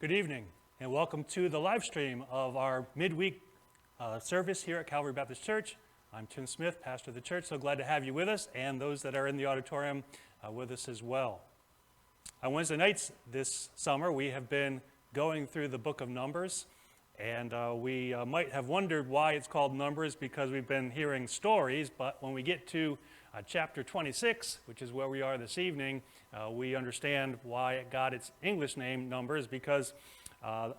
Good evening, and welcome to the live stream of our midweek service here at Calvary Baptist Church. I'm Tim Smith, pastor of the church. So glad to have you with us, and those that are in the auditorium with us as well. On Wednesday nights this summer, we have been going through the book of Numbers, and we might have wondered why it's called Numbers, because we've been hearing stories, but when we get to chapter 26, which is where we are this evening, we understand why it got its English name Numbers, because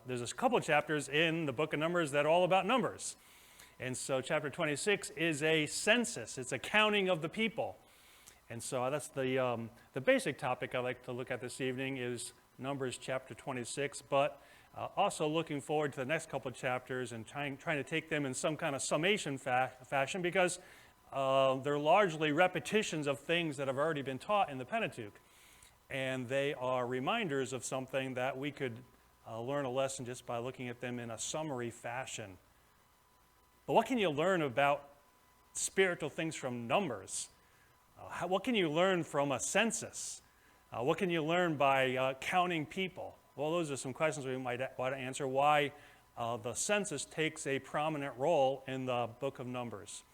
there's a couple of chapters in the book of Numbers that are all about numbers. And so chapter 26 is a census. It's a counting of the people. And so that's the basic topic I'd like to look at this evening is Numbers chapter 26, but also looking forward to the next couple of chapters and trying to take them in some kind of summation fashion, because they're largely repetitions of things that have already been taught in the Pentateuch. And they are reminders of something that we could learn a lesson just by looking at them in a summary fashion. But what can you learn about spiritual things from Numbers? What can you learn from a census? What can you learn by counting people? Well, those are some questions we might want to answer. Why the census takes a prominent role in the book of Numbers.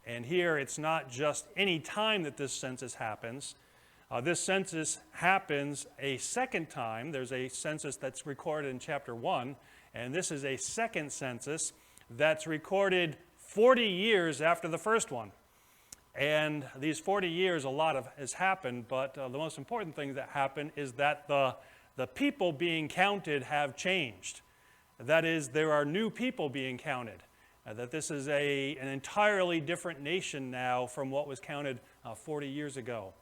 And here, it's not just any time that this census happens. This census happens a second time. There's a census that's recorded in chapter 1, and this is a second census that's recorded 40 years after the first one. And these 40 years, a lot has happened, but the most important thing that happened is that the people being counted have changed. That is, there are new people being counted. That this is an entirely different nation now from what was counted 40 years ago.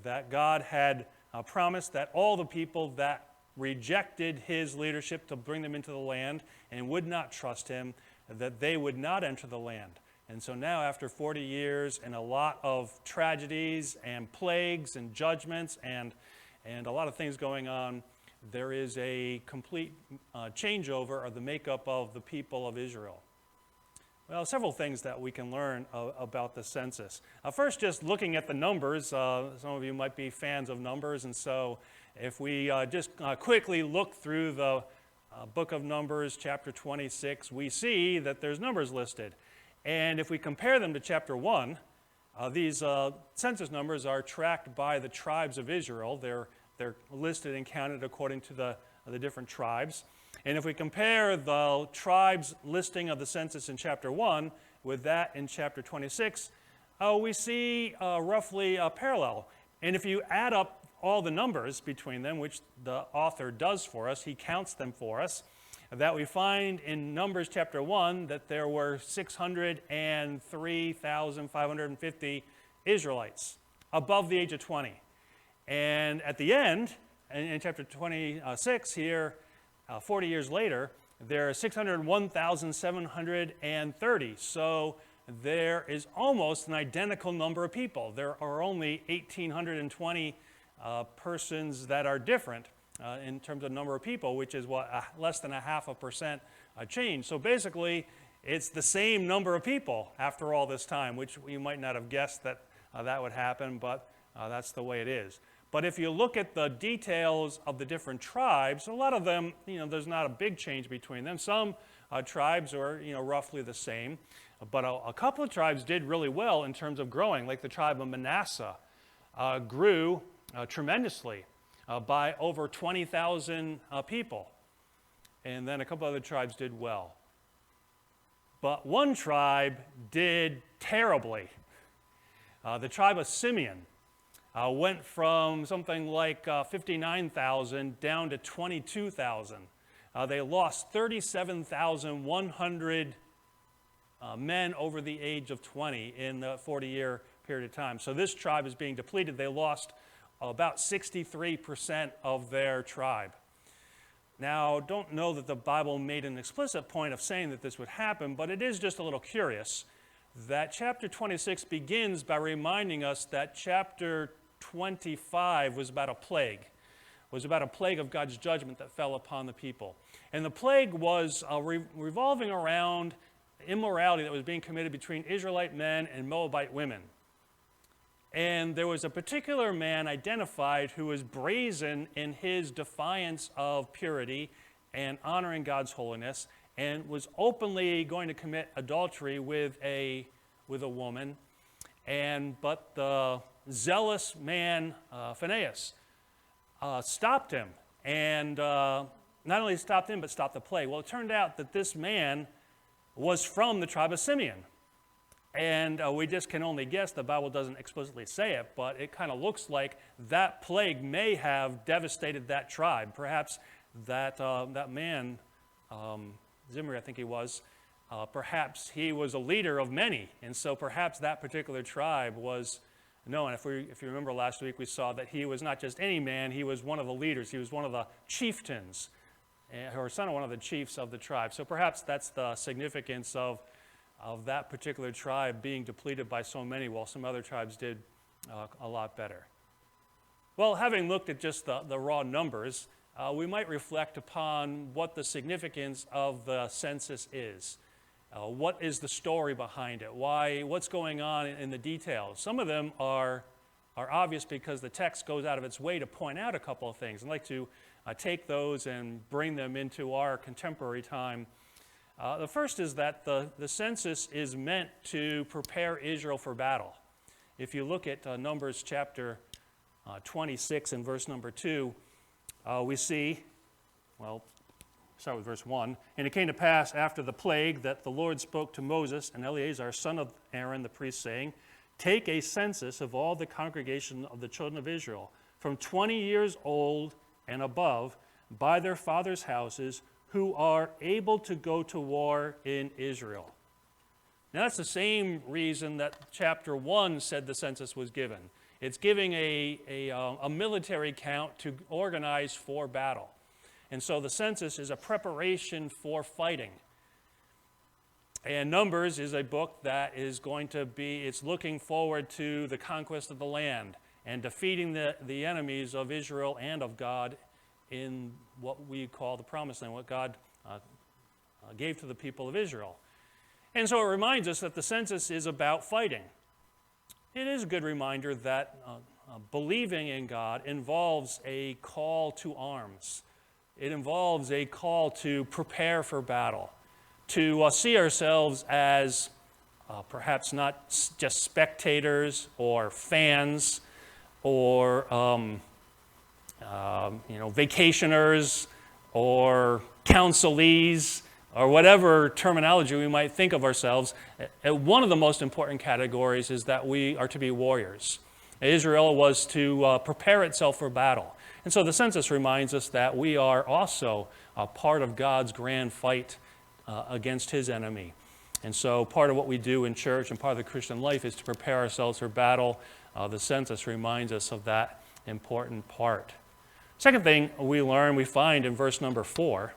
That God had promised that all the people that rejected his leadership to bring them into the land and would not trust him, that they would not enter the land. And so now, after 40 years and a lot of tragedies and plagues and judgments and a lot of things going on, there is a complete changeover of the makeup of the people of Israel. Well, several things that we can learn about the census. First, just looking at the numbers, some of you might be fans of numbers, and so if we just quickly look through the book of Numbers, chapter 26, we see that there's numbers listed. And if we compare them to chapter 1, these census numbers are tracked by the tribes of Israel. They're listed and counted according to the different tribes. And if we compare the tribes listing of the census in chapter 1 with that in chapter 26, we see roughly a parallel. And if you add up all the numbers between them, which the author does for us, he counts them for us, that we find in Numbers chapter 1 that there were 603,550 Israelites above the age of 20. And at the end, in chapter 26 here, 40 years later, there are 601,730. So there is almost an identical number of people. There are only 1,820 persons that are different in terms of number of people, which is less than 0.5% change. So basically, it's the same number of people after all this time, which you might not have guessed that that would happen, but that's the way it is. But if you look at the details of the different tribes, a lot of them, there's not a big change between them. Some tribes are, roughly the same. But a couple of tribes did really well in terms of growing, like the tribe of Manasseh grew tremendously by over 20,000 people. And then a couple other tribes did well. But one tribe did terribly. The tribe of Simeon went from something like 59,000 down to 22,000. They lost 37,100 men over the age of 20 in the 40-year period of time. So this tribe is being depleted. They lost about 63% of their tribe. Now, don't know that the Bible made an explicit point of saying that this would happen, but it is just a little curious that chapter 26 begins by reminding us that chapter 25 was about a plague. It was about a plague of God's judgment that fell upon the people. And the plague was revolving around immorality that was being committed between Israelite men and Moabite women. And there was a particular man identified who was brazen in his defiance of purity and honoring God's holiness, and was openly going to commit adultery with a woman. But the zealous man, Phinehas, stopped him. And not only stopped him, but stopped the plague. Well, it turned out that this man was from the tribe of Simeon. And we just can only guess. The Bible doesn't explicitly say it, but it kind of looks like that plague may have devastated that tribe. Perhaps that man, Zimri, I think he was, perhaps he was a leader of many. And so perhaps that particular tribe was known. If you remember last week, we saw that he was not just any man, he was one of the leaders. He was one of the chieftains, or son of one of the chiefs of the tribe. So perhaps that's the significance of that particular tribe being depleted by so many, while some other tribes did a lot better. Well, having looked at just the raw numbers, we might reflect upon what the significance of the census is. What is the story behind it? What's going on in the details? Some of them are obvious because the text goes out of its way to point out a couple of things. I'd like to take those and bring them into our contemporary time. The first is that the census is meant to prepare Israel for battle. If you look at Numbers chapter 26 and verse number 2, we see, start with verse 1. And it came to pass after the plague that the Lord spoke to Moses and Eleazar, son of Aaron the priest, saying, Take a census of all the congregation of the children of Israel, from 20 years old and above, by their fathers' houses, who are able to go to war in Israel. Now that's the same reason that chapter 1 said the census was given. It's giving a military count to organize for battle. And so the census is a preparation for fighting. And Numbers is a book that is going to be, it's looking forward to the conquest of the land and defeating the enemies of Israel and of God in what we call the Promised Land, what God gave to the people of Israel. And so it reminds us that the census is about fighting. It is a good reminder that believing in God involves a call to arms. It involves a call to prepare for battle, to see ourselves as perhaps not just spectators or fans or vacationers or counselees or whatever terminology we might think of ourselves. One of the most important categories is that we are to be warriors. Israel was to prepare itself for battle. And so the census reminds us that we are also a part of God's grand fight against his enemy. And so part of what we do in church and part of the Christian life is to prepare ourselves for battle. The census reminds us of that important part. Second thing we find in verse number 4,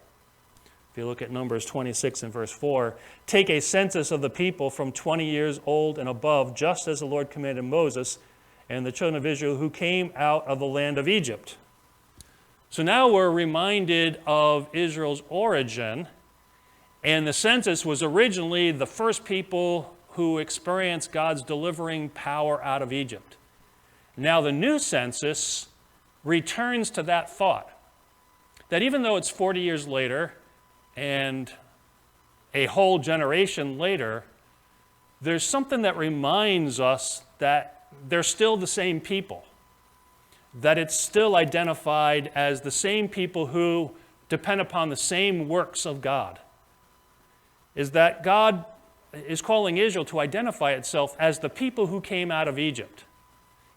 if you look at Numbers 26 and verse 4, take a census of the people from 20 years old and above, just as the Lord commanded Moses and the children of Israel who came out of the land of Egypt. So now we're reminded of Israel's origin, and the census was originally the first people who experienced God's delivering power out of Egypt. Now the new census returns to that thought, that even though it's 40 years later and a whole generation later, there's something that reminds us that they're still the same people, that it's still identified as the same people who depend upon the same works of God, is that God is calling Israel to identify itself as the people who came out of Egypt.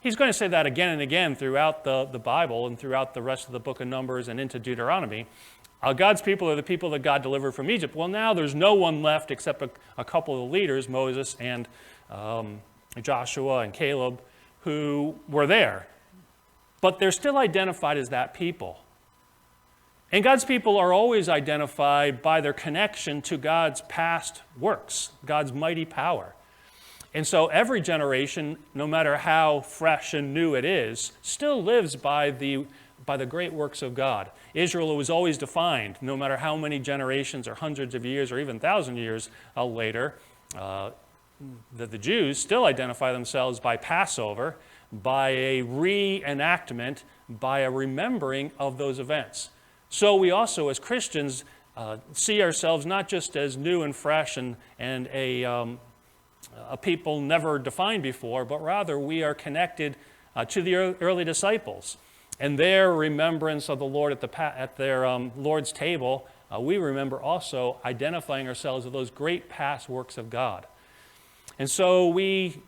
He's going to say that again and again throughout the Bible and throughout the rest of the book of Numbers and into Deuteronomy. God's people are the people that God delivered from Egypt. Well, now there's no one left except a couple of leaders, Moses and Joshua and Caleb, who were there. But they're still identified as that people. And God's people are always identified by their connection to God's past works, God's mighty power. And so every generation, no matter how fresh and new it is, still lives by the great works of God. Israel was always defined, no matter how many generations or hundreds of years or even 1,000 years later, the Jews still identify themselves by Passover, by a reenactment, by a remembering of those events. So we also, as Christians, see ourselves not just as new and fresh and a people never defined before, but rather we are connected to the early disciples. And their remembrance of the Lord at their Lord's table, we remember also identifying ourselves with those great past works of God. And so we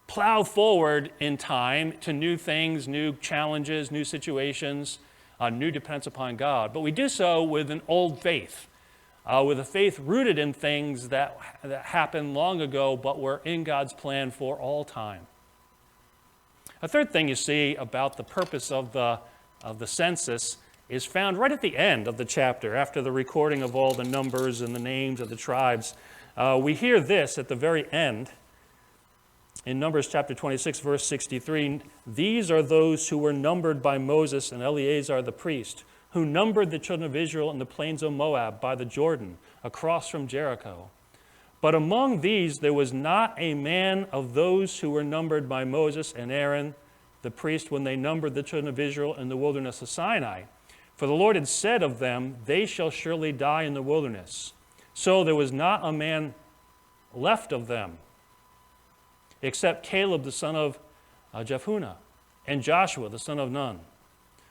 plow forward in time to new things, new challenges, new situations, new dependence upon God. But we do so with an old faith, with a faith rooted in things that happened long ago but were in God's plan for all time. A third thing you see about the purpose of the census is found right at the end of the chapter, after the recording of all the numbers and the names of the tribes. We hear this at the very end. In Numbers chapter 26, verse 63, "These are those who were numbered by Moses and Eleazar the priest, who numbered the children of Israel in the plains of Moab by the Jordan, across from Jericho. But among these there was not a man of those who were numbered by Moses and Aaron the priest when they numbered the children of Israel in the wilderness of Sinai. For the Lord had said of them, they shall surely die in the wilderness. So there was not a man left of them, except Caleb the son of Jephunneh and Joshua the son of Nun."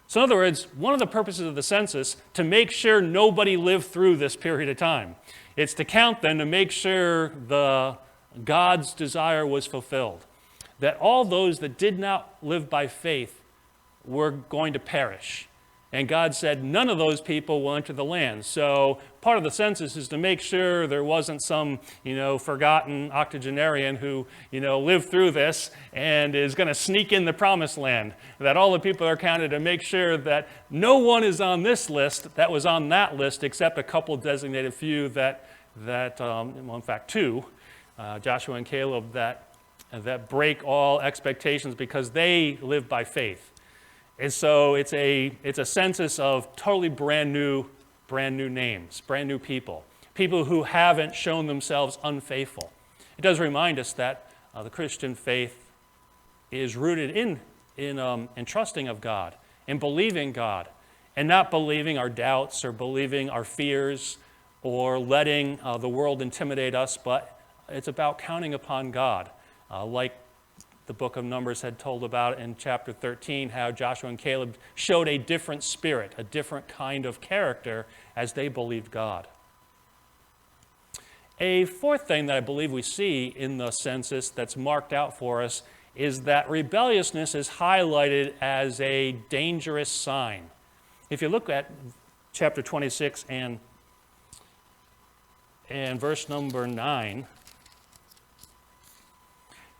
So in other words, one of the purposes of the census, to make sure nobody lived through this period of time. It's to count them to make sure God's desire was fulfilled. That all those that did not live by faith were going to perish. And God said none of those people will enter the land. So part of the census is to make sure there wasn't some, forgotten octogenarian who, lived through this and is going to sneak in the promised land. That all the people are counted to make sure that no one is on this list that was on that list except a couple designated few in fact two, Joshua and Caleb, that break all expectations because they live by faith. And so it's a census of totally brand new names, brand new people who haven't shown themselves unfaithful. It does remind us that the Christian faith is rooted in trusting of God, in believing God, and not believing our doubts or believing our fears or letting the world intimidate us, but it's about counting upon God, like the book of Numbers had told about in chapter 13, how Joshua and Caleb showed a different spirit, a different kind of character as they believed God. A fourth thing that I believe we see in the census that's marked out for us is that rebelliousness is highlighted as a dangerous sign. If you look at chapter 26 and verse number 9,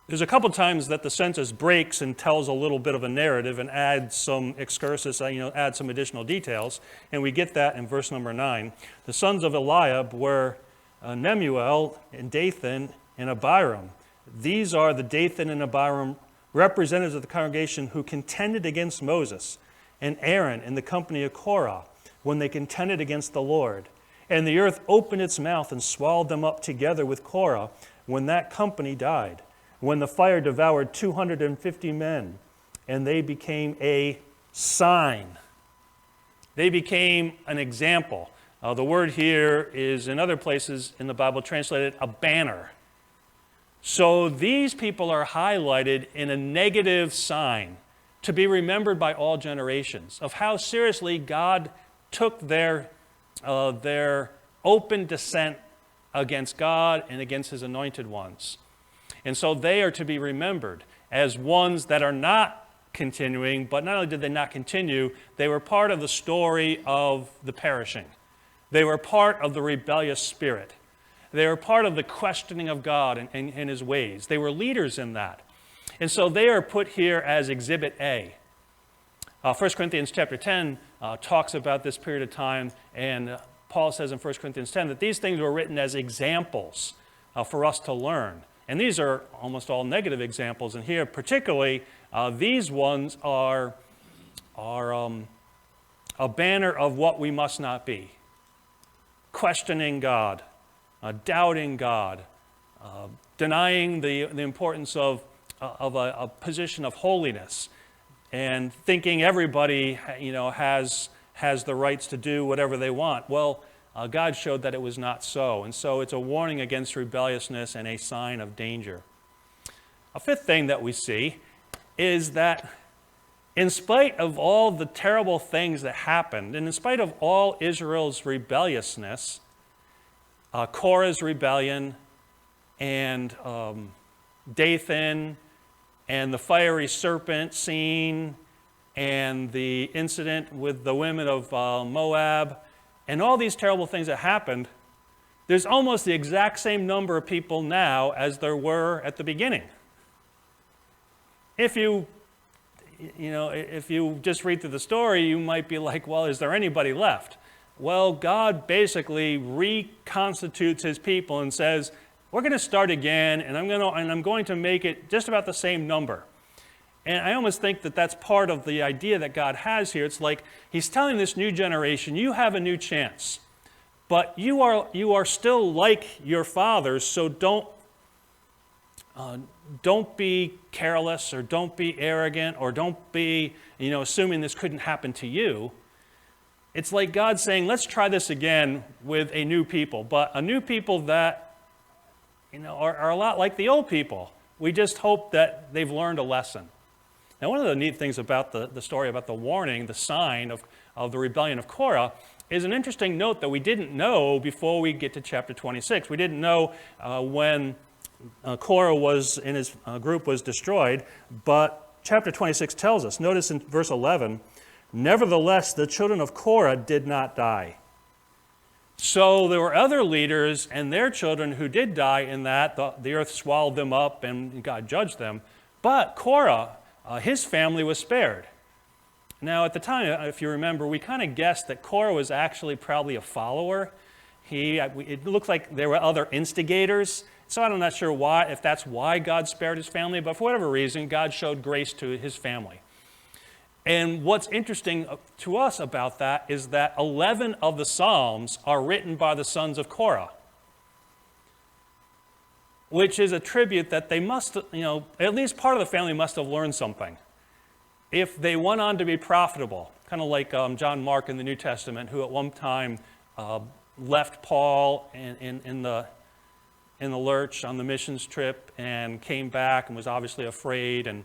there's a couple times that the census breaks and tells a little bit of a narrative and adds some excursus, adds some additional details. And we get that in verse number 9. The sons of Eliab were Nemuel and Dathan and Abiram. These are the Dathan and Abiram, representatives of the congregation who contended against Moses, and Aaron in the company of Korah, when they contended against the Lord. And the earth opened its mouth and swallowed them up together with Korah when that company died, when the fire devoured 250 men, and they became a sign. They became an example. The word here is, in other places in the Bible, translated a banner. So these people are highlighted in a negative sign to be remembered by all generations of how seriously God took their open dissent against God and against his anointed ones. And so they are to be remembered as ones that are not continuing, but not only did they not continue, they were part of the story of the perishing. They were part of the rebellious spirit. They were part of the questioning of God and his ways. They were leaders in that. And so they are put here as Exhibit A. 1 Corinthians chapter 10 talks about this period of time, and Paul says in 1 Corinthians 10 that these things were written as examples for us to learn. And these are almost all negative examples. And here, particularly, these ones are a banner of what we must not be. Questioning God, doubting God, denying the importance of a position of holiness, and thinking everybody, has the rights to do whatever they want. Well, God showed that it was not so, and so it's a warning against rebelliousness and a sign of danger. A fifth thing that we see is that in spite of all the terrible things that happened, and in spite of all Israel's rebelliousness, Korah's rebellion, and Dathan, and the fiery serpent scene, and the incident with the women of Moab, and all these terrible things that happened, there's almost the exact same number of people now as there were at the beginning. If you just read through the story, you might be like, well, is there anybody left? Well, God basically reconstitutes his people and says, we're going to start again, and I'm going to make it just about the same number. And I almost think that that's part of the idea that God has here. It's like he's telling this new generation, you have a new chance, but you are still like your fathers, so don't be careless, or don't be arrogant, or don't be, assuming this couldn't happen to you. It's like God saying, let's try this again with a new people, but a new people that, are a lot like the old people. We just hope that they've learned a lesson. Now, one of the neat things about the story about the warning, the sign of the rebellion of Korah, is an interesting note that we didn't know before we get to chapter 26. We didn't know when Korah was in his group was destroyed, but chapter 26 tells us. Notice in verse 11, nevertheless, the children of Korah did not die. So there were other leaders and their children who did die in that. The earth swallowed them up and God judged them. But Korah, his family was spared. Now, at the time, if you remember, we kind of guessed that Korah was actually probably a follower. It looked like there were other instigators. So I'm not sure if that's why God spared his family, but for whatever reason, God showed grace to his family. And what's interesting to us about that is that 11 of the Psalms are written by the sons of Korah, which is a tribute that they must, at least part of the family must have learned something. If they went on to be profitable, kind of like John Mark in the New Testament, who at one time left Paul in the lurch on the missions trip and came back and was obviously afraid, and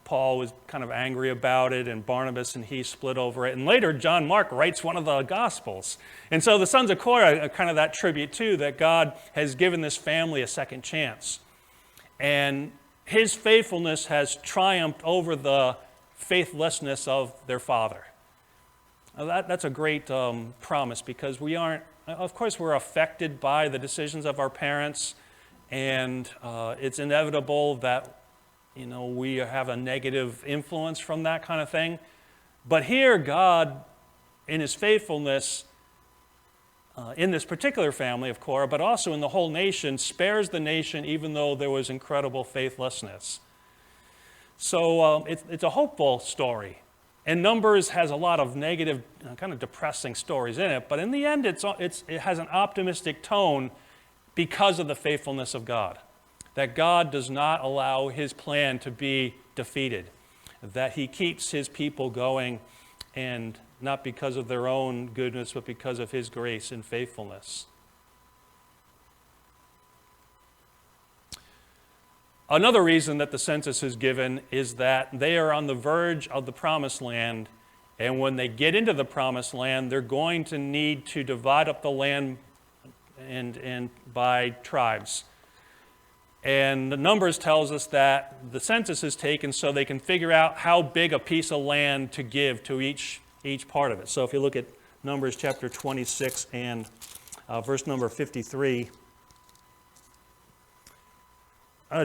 Paul was kind of angry about it, and Barnabas and he split over it. And later, John Mark writes one of the Gospels. And so the sons of Korah are kind of that tribute too, that God has given this family a second chance. And his faithfulness has triumphed over the faithlessness of their father. Now that's a great promise, because of course we're affected by the decisions of our parents, and it's inevitable that we have a negative influence from that kind of thing. But here, God, in his faithfulness, in this particular family of Korah, but also in the whole nation, spares the nation even though there was incredible faithlessness. So it's a hopeful story. And Numbers has a lot of negative, kind of depressing stories in it, but in the end, it has an optimistic tone because of the faithfulness of God. That God does not allow his plan to be defeated, that he keeps his people going, and not because of their own goodness, but because of his grace and faithfulness. Another reason that the census is given is that they are on the verge of the promised land, and when they get into the promised land, they're going to need to divide up the land and by tribes. And the Numbers tells us that the census is taken so they can figure out how big a piece of land to give to each part of it. So if you look at Numbers chapter 26 and verse number 53,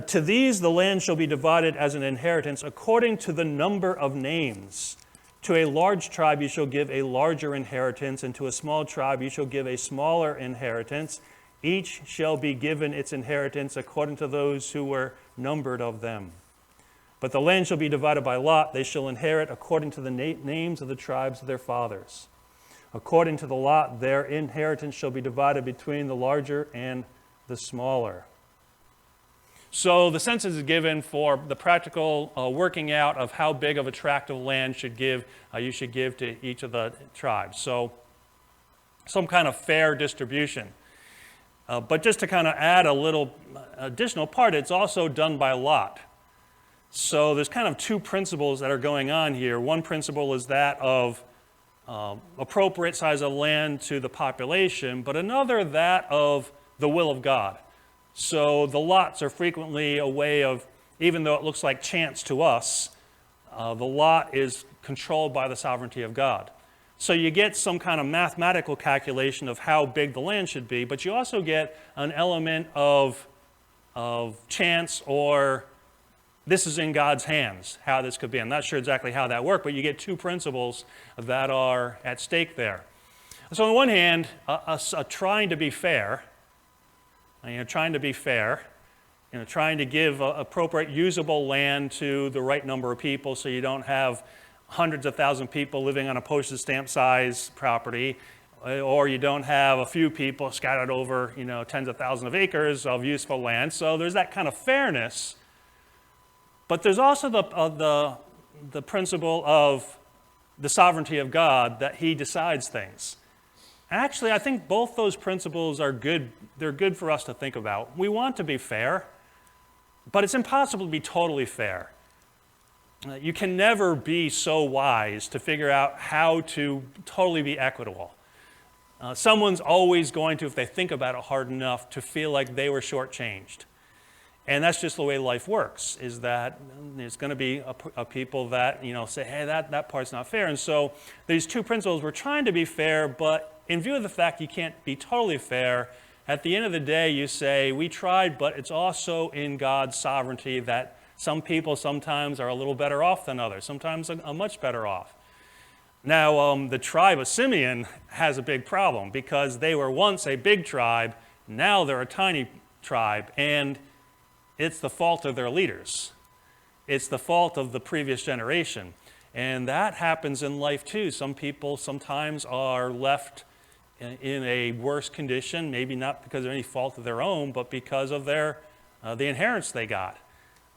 to these the land shall be divided as an inheritance according to the number of names. To a large tribe you shall give a larger inheritance, and to a small tribe you shall give a smaller inheritance. Each shall be given its inheritance according to those who were numbered of them. But the land shall be divided by lot. They shall inherit according to the names of the tribes of their fathers. According to the lot, their inheritance shall be divided between the larger and the smaller. So the census is given for the practical working out of how big of a tract of land you should give to each of the tribes. So some kind of fair distribution. But just to kind of add a little additional part, it's also done by lot. So there's kind of two principles that are going on here. One principle is that of appropriate size of land to the population, but another that of the will of God. So the lots are frequently a way of, even though it looks like chance to us, the lot is controlled by the sovereignty of God. So you get some kind of mathematical calculation of how big the land should be, but you also get an element of chance, or this is in God's hands, how this could be. I'm not sure exactly how that worked, but you get two principles that are at stake there. So on the one hand, trying to be fair, trying to give appropriate usable land to the right number of people, so you don't have hundreds of thousands of people living on a postage stamp size property, or you don't have a few people scattered over tens of thousands of acres of useful land. So there's that kind of fairness. But there's also the principle of the sovereignty of God, that he decides things. Actually, I think both those principles are good. They're good for us to think about. We want to be fair, but it's impossible to be totally fair. You can never be so wise to figure out how to totally be equitable. Someone's always going to, if they think about it hard enough, to feel like they were shortchanged. And that's just the way life works, is that there's going to be a people that say, hey, that part's not fair. And so these two principles, we're trying to be fair, but in view of the fact you can't be totally fair, at the end of the day you say, we tried, but it's also in God's sovereignty that some people sometimes are a little better off than others, sometimes are much better off. Now, the tribe of Simeon has a big problem, because they were once a big tribe, now they're a tiny tribe, and it's the fault of their leaders. It's the fault of the previous generation. And that happens in life too. Some people sometimes are left in a worse condition, maybe not because of any fault of their own, but because of the inheritance they got.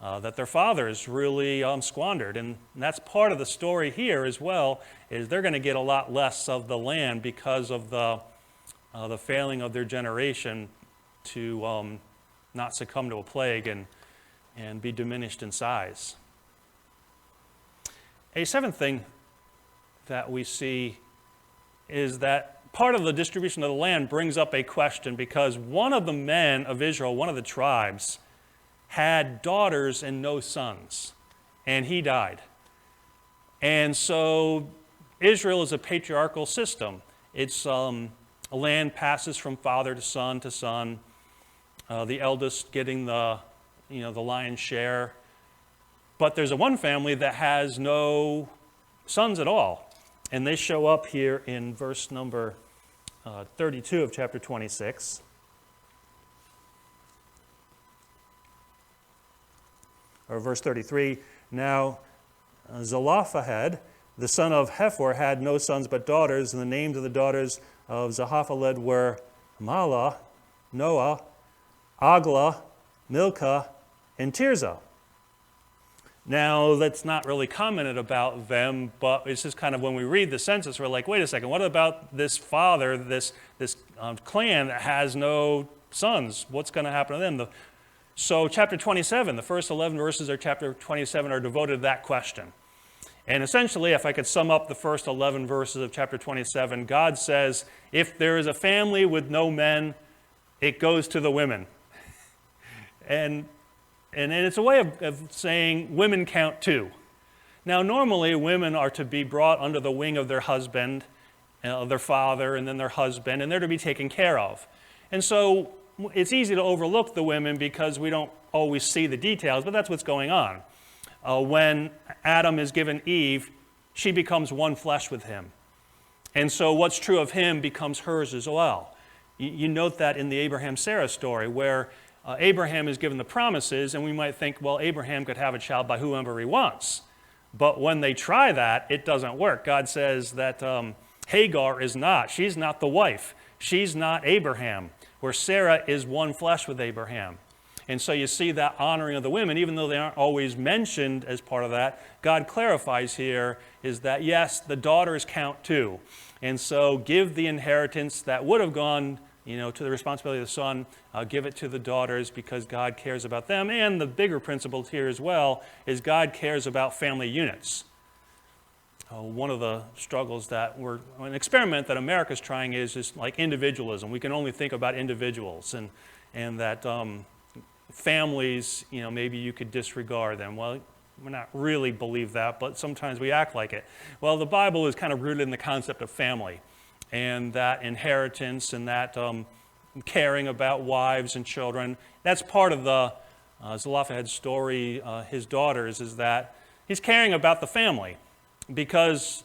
That their fathers really squandered. And that's part of the story here as well, is they're going to get a lot less of the land because of the failing of their generation to not succumb to a plague and be diminished in size. A seventh thing that we see is that part of the distribution of the land brings up a question, because one of the men of Israel, one of the tribes, had daughters and no sons, and he died. And so Israel is a patriarchal system. It's land passes from father to son, the eldest getting the lion's share. But there's one family that has no sons at all, and they show up here in verse number 32 of chapter 26. Or verse 33, now Zelophehad, the son of Hepher, had no sons but daughters, and the names of the daughters of Zelophehad were Mahlah, Noah, Aglah, Milcah, and Tirzah. Now, that's not really commented about them, but it's just kind of when we read the census, we're like, wait a second, what about this father, this clan that has no sons? What's going to happen to them? So chapter 27, the first 11 verses of chapter 27 are devoted to that question. And essentially, if I could sum up the first 11 verses of chapter 27, God says, if there is a family with no men, it goes to the women. And it's a way of saying women count too. Now, normally, women are to be brought under the wing of their husband, their father, and then their husband, and they're to be taken care of. And so it's easy to overlook the women because we don't always see the details, but that's what's going on. When Adam is given Eve, she becomes one flesh with him. And so what's true of him becomes hers as well. You note that in the Abraham-Sarah story, where Abraham is given the promises, and we might think, well, Abraham could have a child by whoever he wants. But when they try that, it doesn't work. God says that Hagar is not. She's not the wife. She's not Abraham. where Sarah is one flesh with Abraham. And so you see that honoring of the women, even though they aren't always mentioned as part of that, God clarifies here is that, yes, the daughters count too. And so give the inheritance that would have gone to the responsibility of the son, give it to the daughters because God cares about them. And the bigger principle here as well is God cares about family units. One of the struggles an experiment that America's trying is just like individualism. We can only think about individuals and that families, maybe you could disregard them. Well, we're not really believe that, but sometimes we act like it. Well, the Bible is kind of rooted in the concept of family and that inheritance and that caring about wives and children. That's part of the Zelophehad's story, his daughters, is that he's caring about the family because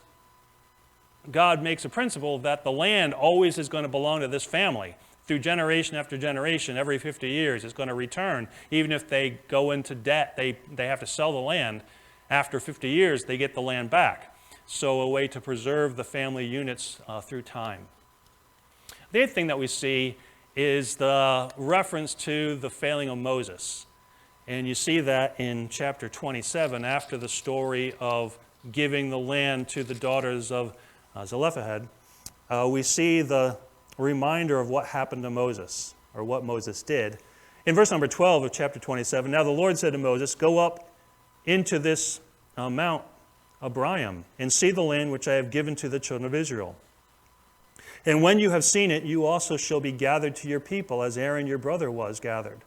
God makes a principle that the land always is going to belong to this family. Through generation after generation, every 50 years, it's going to return. Even if they go into debt, they have to sell the land. After 50 years, they get the land back. So a way to preserve the family units through time. The eighth thing that we see is the reference to the failing of Moses. And you see that in chapter 27, after the story of giving the land to the daughters of Zelophehad, we see the reminder of what happened to Moses, or what Moses did. In verse number 12 of chapter 27, now the Lord said to Moses, go up into this Mount Abraham, and see the land which I have given to the children of Israel. And when you have seen it, you also shall be gathered to your people, as Aaron your brother was gathered.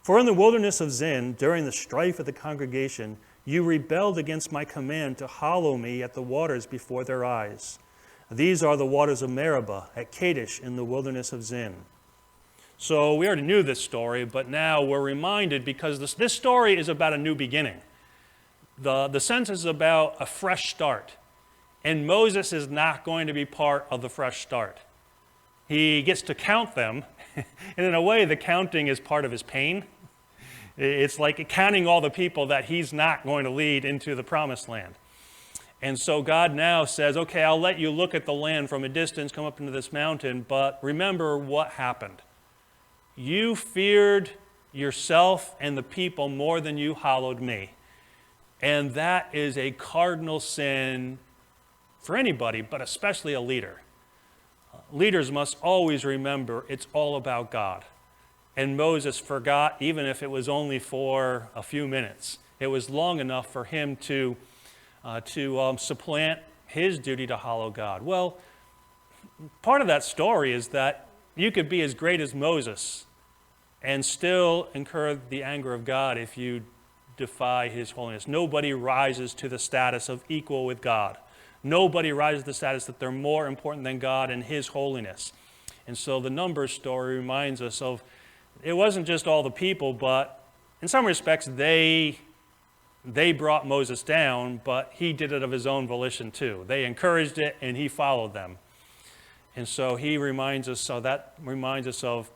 For in the wilderness of Zin, during the strife of the congregation, you rebelled against my command to hallow me at the waters before their eyes. These are the waters of Meribah at Kadesh in the wilderness of Zin. So we already knew this story, but now we're reminded because this story is about a new beginning. The census is about a fresh start, and Moses is not going to be part of the fresh start. He gets to count them, and in a way the counting is part of his pain. It's like counting all the people that he's not going to lead into the promised land. And so God now says, okay, I'll let you look at the land from a distance, come up into this mountain, but remember what happened. You feared yourself and the people more than you hallowed me. And that is a cardinal sin for anybody, but especially a leader. Leaders must always remember it's all about God. And Moses forgot, even if it was only for a few minutes. It was long enough for him to supplant his duty to hallow God. Well, part of that story is that you could be as great as Moses and still incur the anger of God if you defy his holiness. Nobody rises to the status of equal with God. Nobody rises to the status that they're more important than God and his holiness. And so the Numbers story reminds us of it wasn't just all the people, but in some respects they brought Moses down, but he did it of his own volition too. They encouraged it and he followed them. And so that reminds us of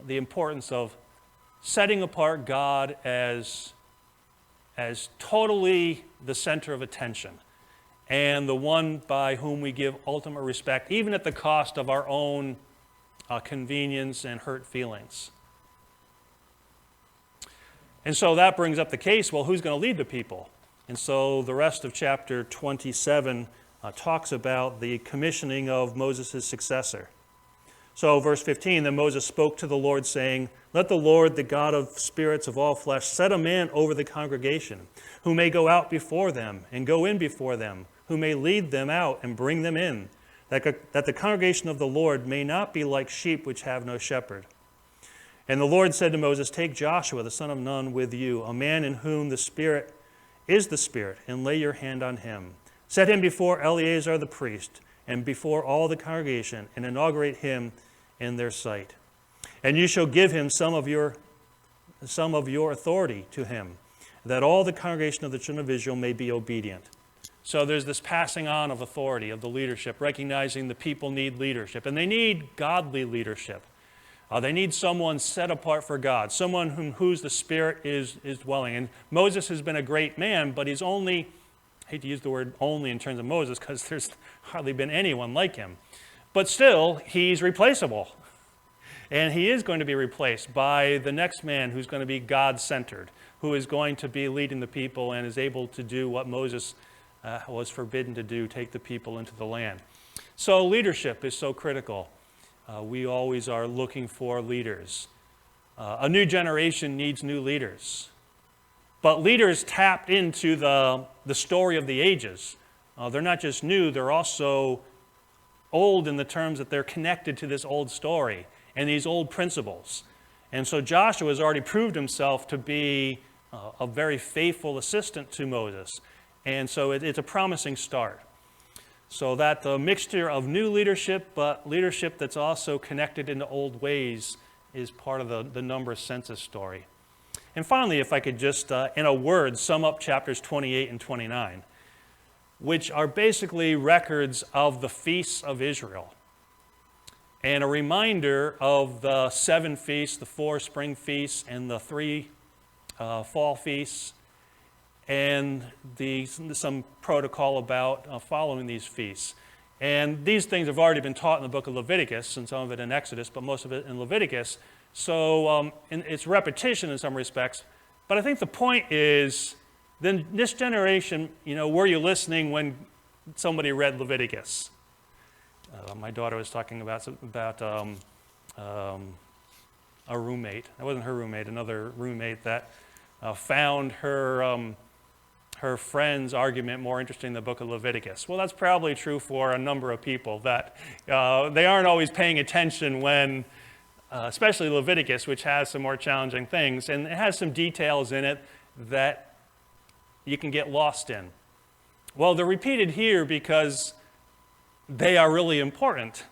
the importance of setting apart God as totally the center of attention and the one by whom we give ultimate respect, even at the cost of our own convenience and hurt feelings. And so that brings up the case, well, who's going to lead the people? And so the rest of chapter 27 talks about the commissioning of Moses' successor. So verse 15, then Moses spoke to the Lord, saying, let the Lord, the God of spirits of all flesh, set a man over the congregation, who may go out before them and go in before them, who may lead them out and bring them in, that the congregation of the Lord may not be like sheep which have no shepherd. And the Lord said to Moses, take Joshua, the son of Nun, with you, a man in whom the Spirit is the Spirit, and lay your hand on him. Set him before Eleazar the priest, and before all the congregation, and inaugurate him in their sight. And you shall give him some of your authority to him, that all the congregation of the children of Israel may be obedient. So there's this passing on of authority, of the leadership, recognizing the people need leadership, and they need godly leadership. They need someone set apart for God, someone whose the Spirit is dwelling. And Moses has been a great man, but he's only, I hate to use the word only in terms of Moses, because there's hardly been anyone like him. But still, he's replaceable. And he is going to be replaced by the next man who's going to be God-centered, who is going to be leading the people and is able to do what Moses was forbidden to do, take the people into the land. So leadership is so critical. We always are looking for leaders. A new generation needs new leaders. But leaders tap into the story of the ages. They're not just new, they're also old in the terms that they're connected to this old story and these old principles. And so Joshua has already proved himself to be a very faithful assistant to Moses. And so it's a promising start. So that the mixture of new leadership, but leadership that's also connected into old ways, is part of the Numbers census story. And finally, if I could just, in a word, sum up chapters 28 and 29, which are basically records of the feasts of Israel, and a reminder of the 7 feasts, the 4 spring feasts, and the 3 fall feasts, and some protocol about following these feasts. And these things have already been taught in the book of Leviticus, and some of it in Exodus, but most of it in Leviticus. So it's repetition in some respects. But I think the point is, then this generation, were you listening when somebody read Leviticus? My daughter was talking about a roommate. That wasn't her roommate, another roommate that found her friend's argument more interesting than the book of Leviticus. Well, that's probably true for a number of people, that they aren't always paying attention when, especially Leviticus, which has some more challenging things, and it has some details in it that you can get lost in. Well, they're repeated here because they are really important.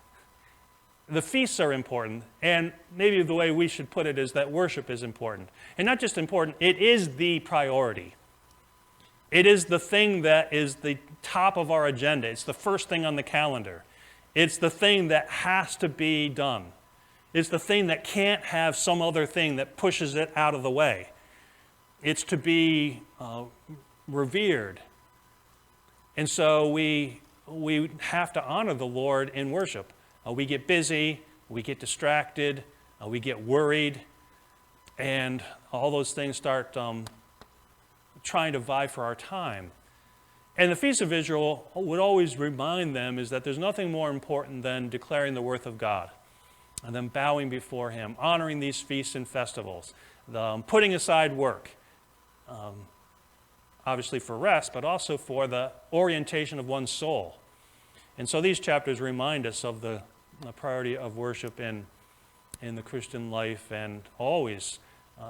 The feasts are important, and maybe the way we should put it is that worship is important. And not just important, it is the priority. It is the thing that is the top of our agenda. It's the first thing on the calendar. It's the thing that has to be done. It's the thing that can't have some other thing that pushes it out of the way. It's to be revered. And so we have to honor the Lord in worship. We get busy, we get distracted, we get worried, and all those things start trying to vie for our time. And the Feast of Israel would always remind them is that there's nothing more important than declaring the worth of God, and then bowing before Him, honoring these feasts and festivals, putting aside work, obviously for rest, but also for the orientation of one's soul. And so these chapters remind us of the priority of worship in the Christian life, and always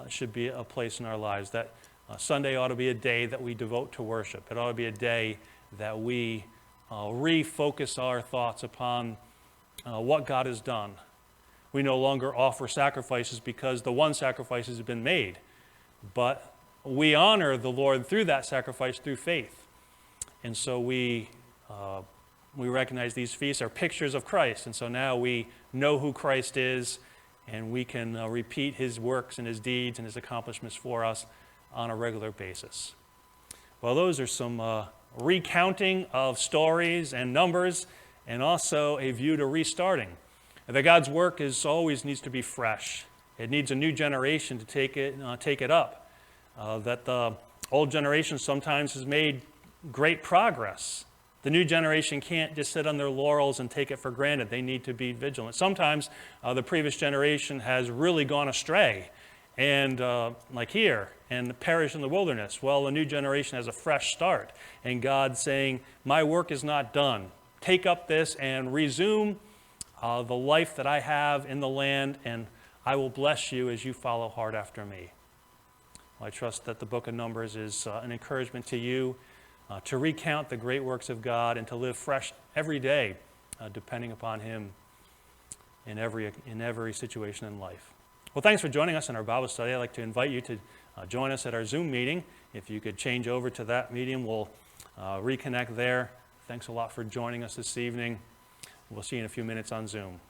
should be a place in our lives. That Sunday ought to be a day that we devote to worship. It ought to be a day that we refocus our thoughts upon what God has done. We no longer offer sacrifices because the one sacrifice has been made, but we honor the Lord through that sacrifice, through faith. And so we recognize these feasts are pictures of Christ, and so now we know who Christ is, and we can repeat His works and His deeds and His accomplishments for us on a regular basis. Well, those are some recounting of stories and numbers, and also a view to restarting. That God's work always needs to be fresh. It needs a new generation to take it up. That the old generation sometimes has made great progress. The new generation can't just sit on their laurels and take it for granted. They need to be vigilant. Sometimes the previous generation has really gone astray, and like here, and perished in the wilderness. Well, the new generation has a fresh start, and God's saying, my work is not done. Take up this and resume the life that I have in the land, and I will bless you as you follow hard after me. Well, I trust that the book of Numbers is an encouragement to you to recount the great works of God and to live fresh every day, depending upon Him in every situation in life. Well, thanks for joining us in our Bible study. I'd like to invite you to join us at our Zoom meeting. If you could change over to that medium, we'll reconnect there. Thanks a lot for joining us this evening. We'll see you in a few minutes on Zoom.